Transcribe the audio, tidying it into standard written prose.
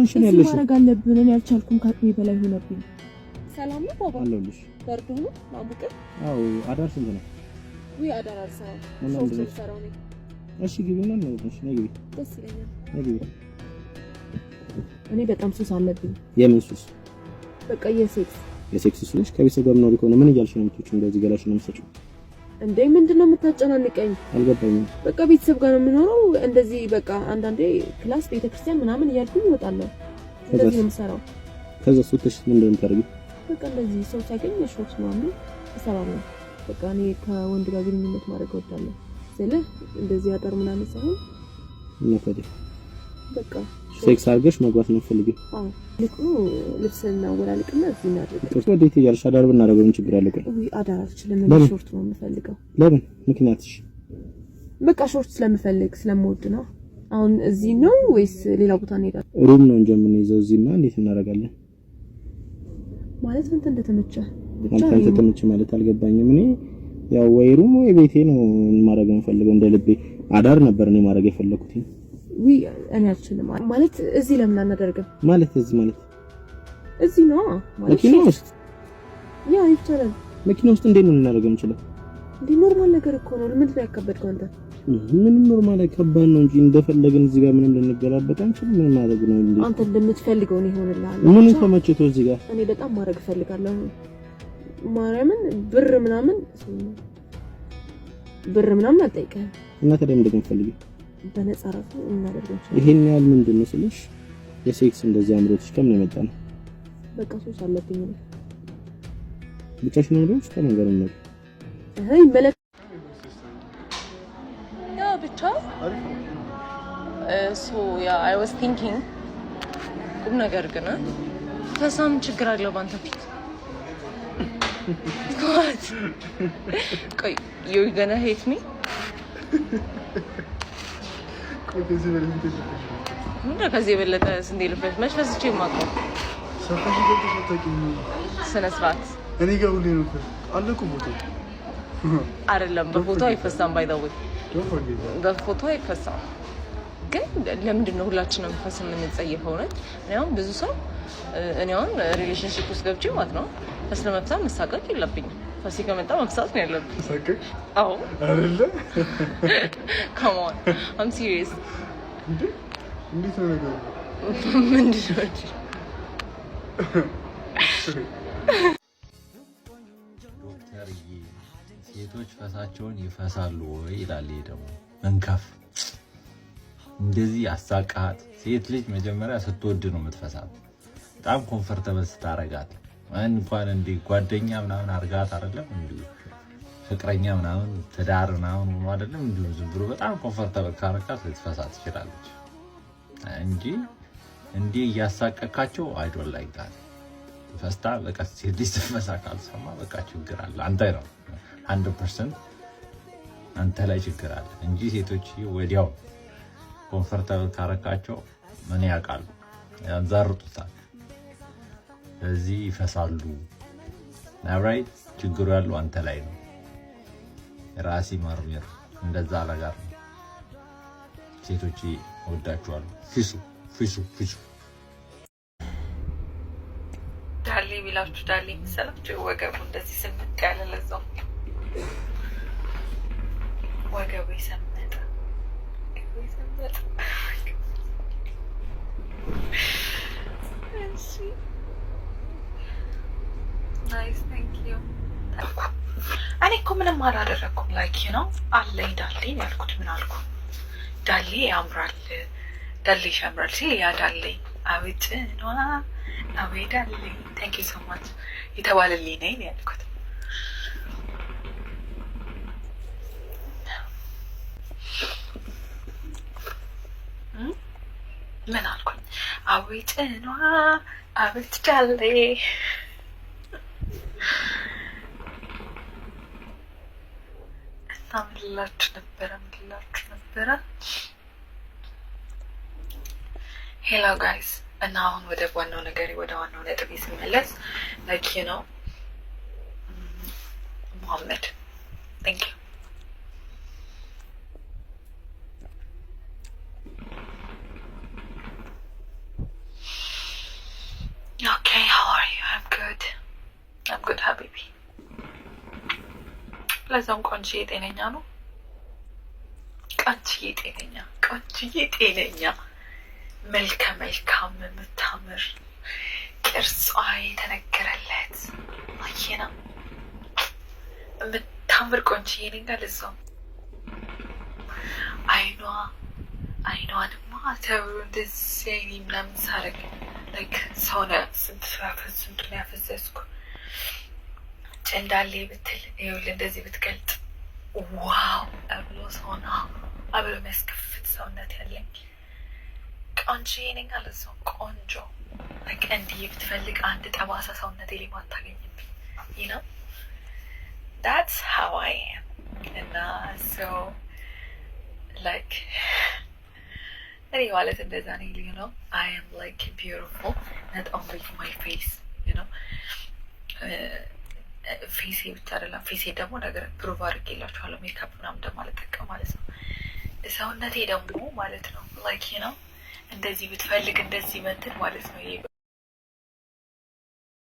እየሆንሽ ነው ያለሽ? ማረግ አለብን እኔ አልቻልኩም ከአቅሜ በላይ ሆነብኝ ሰላም ነው ባባ አለሁልሽ በርዶ ነው ማሙቀ አዎ አዳር ስንት ነው ወይ አዳር አልሰራ ሶስት ሰራው ነው እሺ ግቢና ነው እሺ ነይ ግቢ ደስ ይለኛል ነይ ግቢ እኔ በጣም ሱስ አለብኝ የምን ሱስ በቃ የሴክስ ሱስ ከቤተሰብ ጋር ነው ሊሆን ምን እያልሽ ነው የምትውጪው እንደዚህ ገላሽ ነው የምትሰጪው እንዴ ምንድነው የምታጨናንቀኝ አልገባኝም በቃ ቤተሰብ ጋር ነው የምኖረው እንደዚህ በቃ አንዳንዴ ክላስ ቤተክርስቲያን ምናምን እያልኩኝ እወጣለሁ እንደዚህ ነው የምሰራው ከዛ ሱትሽ ምንድነው የምታደርጊው በቃ እንደዚህ ሰው ሲያገኝ ሾክ ምናምን እሰራለሁ በቃ እኔ ከወንድ ጋር ግንኙነት ማድረግ እወዳለሁ ስለዚህ እንደዚህ አጠር ምናምን ሳይሆን ነፈደ በቃ ሴክስ አድርገሽ መግባት ነው ፈልጊ አዎ ልኩ ልብስና ወላልቅና እዚህ እናድርግ ጥሩ ወዴት ይያልሽ አዳር ብናደርገው ምን ችግር አለው ወይ አዳር አልችልም እኔ ሾርት ነው የምፈልገው ለምን ምክንያትሽ በቃ ሾርት ስለምፈልግ ስለምወድ ነው አሁን እዚህ ነው ወይስ ሌላ ቦታ እንሄዳለን ሩም ነው እንጂ ምን ይዘው እዚህማ እንዴት እናደርጋለን ማለት ምን እንደተመቸ ብቻ አንተ ተመቸ ማለት አልገባኝም እኔ ያው ወይ ሩም ወይ ቤቴ ነው ማድረግ የምፈልገው እንደ ልቤ አዳር ነበር እኔ ማድረግ የፈለኩት ወይ እኔ አልችልም ማለት እዚህ ለምን አናደርግም ማለት እዚህ ነው ማለት መኪና ውስጥ ያ ይቻላል መኪና ውስጥ እንዴት ነው ልናደርገው እንችላለን እንዴ ኖርማል ነገር እኮ ነው ምን ላይ ያከበድከው አንተ ምንም ኖርማል አይከባን ነው እንጂ እንደፈለግን እዚህ ጋር ምንም ልንገላበጥ አንችልም ምን ማድረግ ነው እንዴ አንተ እንደምትፈልገው ነው ይሆንልሃል ምን ተመችቶ እዚህ ጋር እኔ በጣም ማድረግ ፈልጋለሁ ማርያምን ብር ምናምን አጠይቀህ እና ተደም ደግሞ ፈልጊ በነፃ ራሱ እናደርገው ይሄን ያህል ምንድነው ስለሽ የሴክስ እንደዚህ አምሮትሽ ከምን የመጣ ነው በቃ ሱስ አለብኝ ነው ብቻሽ ነው እንደውስ ከመንገር ነው አይ በለ ያ ብቻ I was thinking ቁም ነገር ግን ፈሳም ችግር አለው ባንተ ፊት what ቆይ you're gonna hate me ከዚህ የበለጠ ስንዴ ልፈሽ መሽፈስቼ ማቀው ሰፋሽ ገብተሽ ተጠቂኝ ስነ ስርዓት እኔ ጋር ሁሌ ነው አለኩ ፎቶ አይደለም በፎቶ አይፈሳም ባይ ዘ ወይ በፎቶ አይፈሳም ግን ለምንድን ነው ሁላችንም ፈስ የምንጸየፈው ነው እኔ አሁን ብዙ ሰው እኔ አሁን ሪሌሽንሺፕ ውስጥ ገብቼ ማለት ነው ፈስ ለመፍታት መሳቀቅ የለብኝም ፈስ ከመጣ መፍታት ነው ያለብኝ ሳቀቅ አዎ አይደለ come on I'm serious እንዴት ነው ነገሩ ምንድን ነው ሴቶች ፈሳቸውን ይፈሳሉ ወይ ይላል ደግሞ መንከፍ እንደዚህ ያሳቃት ሴት ልጅ መጀመሪያ ስትወድ ነው የምትፈሳው በጣም ኮምፎርታብል ስታረጋት እንኳን እንደ ጓደኛ ምናምን አርጋት አይደለም እንዴ ፍቅረኛ ምናምን ትዳር ምናምን ነው አይደለም እንዴ ዝም ብሎ በጣም ኮምፎርታብል ካረጋት ልትፈሳ ትችላለች እንጂ እንዴ ያሳቀካቸው አይ ዶንት ላይክ ዳት ፈስታ በቃ ሴት ልጅ ስትፈሳ ካልሰማ በቃ ችግር አለ አንተ ነው 100% አንተ ላይ ችግር አለ እንጂ ሴቶች ወዲያው ኮምፎርታብል ካረካቸው ምን ያውቃሉ ያንዛርጡታል እዚህ ይፈሳሉ ናይት ችግሩ ያለው አንተ ላይ ነው ራሲ ማርሚር እንደዛ ነገር ሴቶች ወዳችኋለሁ ፊሱ ዳሊ ቢላችሁ ዳሊ ሰላችሁ ወገቡ እንደዚህ ስምጥ ያለ ለዛው ወገቡ ይሰመጥ nice thank you እኔ እኮ ምንም አላደረኩም ላይክ you know አለኝ ዳሊ ያልኩት ምን አልኩ ዳሊ ያምራል ዳሊ ያምራል ሲል ያ ዳሊ አቤት ነው አቤት ዳሊ thank you so much የተባለልኝ ነኝ ያልኩት ምን አልኩኝ አቤት ነው አቤት ዳሊ ታምላችሁ ነበረ ሄሎ ጋይስ እና አሁን ወደ ዋናው ነገር ወደ ዋናው ነጥብ ስመለስ like you know ሙሐመድ thank you ጉድ ሀቢቢ ለዛም ቆንጆዬ ጤነኛ ነው። ቆንጆዬ ጤነኛ መልከ መልካም የምታምር ቅርጿ የተነገረለት አየና የምታምር ቆንጆዬ ነኝ። ለዛም አይኗንማ ተብሎ እንደዚህ አይኔ ምናምን ሳረግ ላይክ ሰውነ ስንት ያፈዘዝኩ እንዳለ ብትል ይኸውልህ እንደዚህ ብትገልጥ ዋው አብሎ ሰውና አብሎ የሚያስከፍት ሰውነት ያለኝ ቆንጆዬ ነኝ። ለዛው ቆንጆ ላይክ እንዲህ ብትፈልግ አንድ ጠባሳ ሰውነቴ ላይ ማታገኝብኝ you know that's how I am እና so like እኔ ማለት እንደዛ ነኝ you know I am like beautiful not only for my face you know ፌሴ ብቻ አይደለም ፌሴ ደግሞ ነገር ፕሩቭ አድርጌላችኋለሁ ሜካፕ ምናምን እንደማልጠቀም ማለት ነው። ሰውነቴ ደግሞ ማለት ነው ላይክ you know እንደዚህ ብትፈልግ እንደዚህ በእንትን ማለት ነው ይሄ